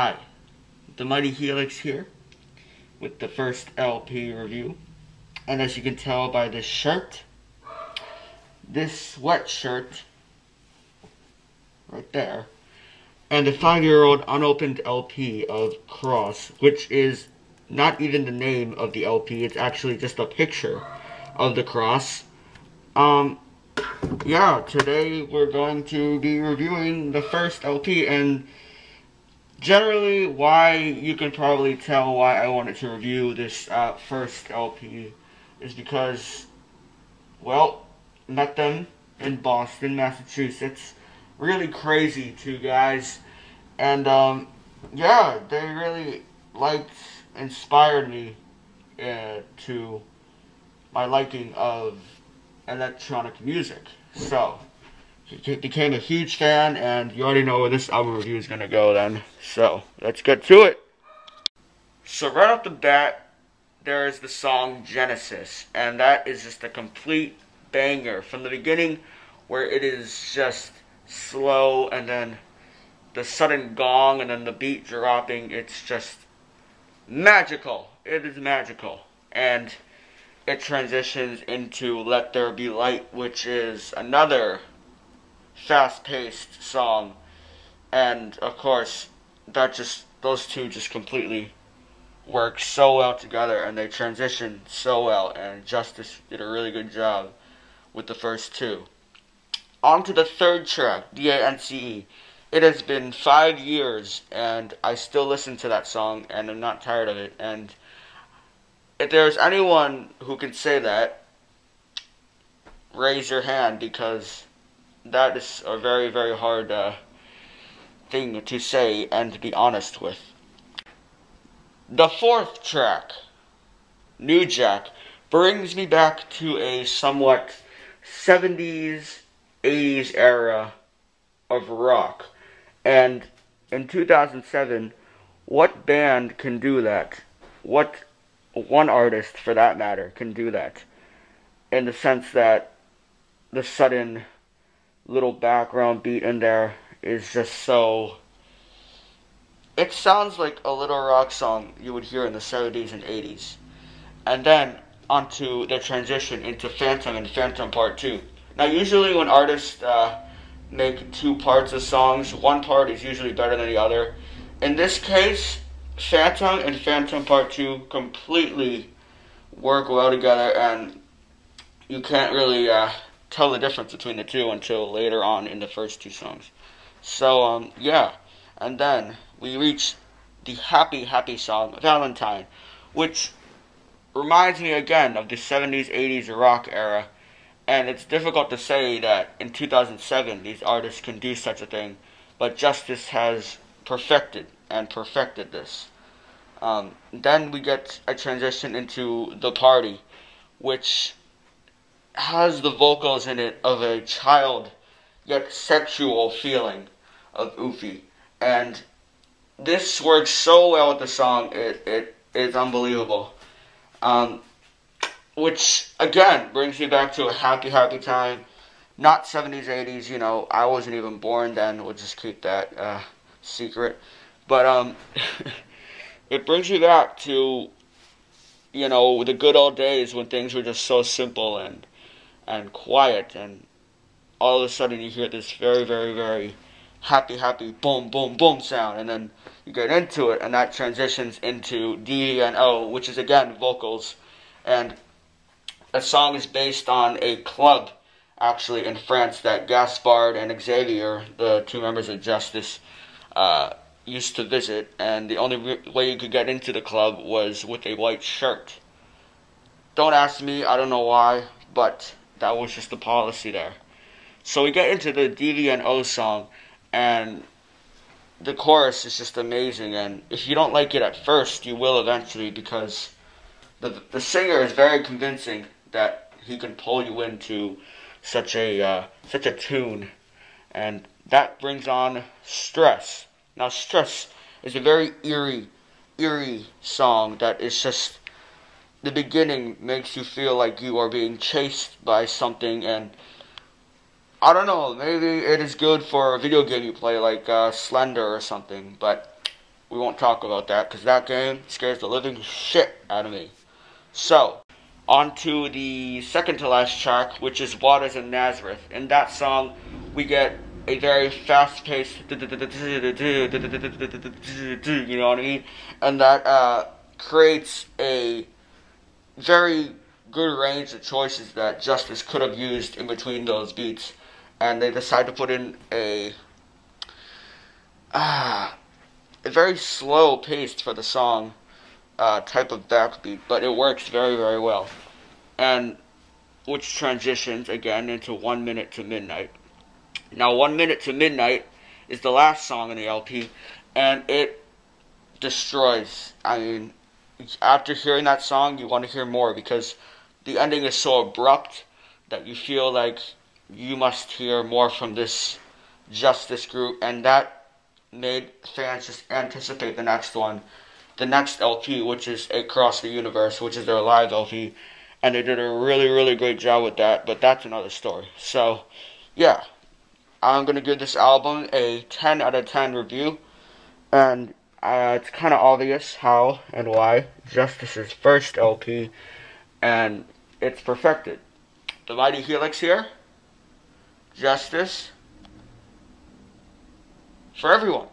Hi, TheMightyHelix here with the first LP review. And as you can tell by this shirt, this sweatshirt right there, and the 5-year-old unopened LP of Cross, which is not even the name of the LP, it's actually just a picture of the cross. Yeah, today we're going to be reviewing the first LP, and generally why you can probably tell why I wanted to review this first LP is because, well, met them in Boston, Massachusetts. Really crazy two guys, and yeah, they really inspired me to my liking of electronic music. So he became a huge fan, and you already know where this album review is going to go then. So let's get to it. So right off the bat, there is the song Genesis, and that is just a complete banger from the beginning, where it is just slow, and then the sudden gong, and then the beat dropping. It's just magical. It is magical. And it transitions into Let There Be Light, which is another fast-paced song, and of course those two just completely work so well together, and they transition so well, and Justice did a really good job with the first two. On to the third track, DANCE. It has been 5 years, and I still listen to that song, and I'm not tired of it. And if there's anyone who can say that, raise your hand, because that is a very, very hard thing to say and to be honest with. The fourth track, New Jack, brings me back to a somewhat 70s, 80s era of rock. And in 2007, what band can do that? What one artist, for that matter, can do that? In the sense that the sudden little background beat in there is just so... It sounds like a little rock song you would hear in the 70s and 80s. And then onto the transition into Phantom and Phantom Part 2. Now usually when artists make two parts of songs, one part is usually better than the other. In this case, Phantom and Phantom Part 2 completely work well together, and you can't really tell the difference between the two until later on in the first two songs. So, yeah. And then we reach the happy, happy song, Valentine, which reminds me again of the 70s, 80s rock era. And it's difficult to say that in 2007 these artists can do such a thing, but Justice has perfected this. Then we get a transition into The Party, which has the vocals in it of a child yet sexual feeling of Oofy, and this works so well with the song. It is unbelievable. Which again brings me back to a happy, happy time. Not 70s, 80s. You know, I wasn't even born then. We'll just keep that secret. But it brings me back to, you know, the good old days when things were just so simple and quiet, and all of a sudden you hear this very, very, very happy, happy boom, boom, boom sound, and then you get into it, and that transitions into D and O, which is again vocals, and the song is based on a club actually in France that Gaspard and Xavier, the two members of Justice, used to visit, and the only way you could get into the club was with a white shirt. Don't ask me, I don't know why, but that was just the policy there. So we get into the DVNO song, and the chorus is just amazing, and if you don't like it at first, you will eventually, because the singer is very convincing that he can pull you into such a tune, and that brings on Stress. Now Stress is a very eerie song that is just, the beginning makes you feel like you are being chased by something, and I don't know, maybe it is good for a video game you play like Slender or something, but we won't talk about that because that game scares the living shit out of me. So, on to the second to last track, which is Waters of Nazareth. In that song, we get a very fast-paced, you know what I mean? And that creates a very good range of choices that Justice could have used in between those beats. And they decided to put in a very slow paced for the song type of backbeat, but it works very, very well. And which transitions again into 1 Minute to Midnight. Now, 1 Minute to Midnight is the last song in the LP, and it destroys. I mean, after hearing that song, you want to hear more because the ending is so abrupt that you feel like you must hear more from this Justice group, and that made fans just anticipate the next one, the next LP, which is Across the Universe, which is their live LP, and they did a really, really great job with that, but that's another story. So, yeah, I'm going to give this album a 10 out of 10 review, and it's kind of obvious how and why Justice's first LP, and it's perfected. The Mighty Helix here, Justice, for everyone.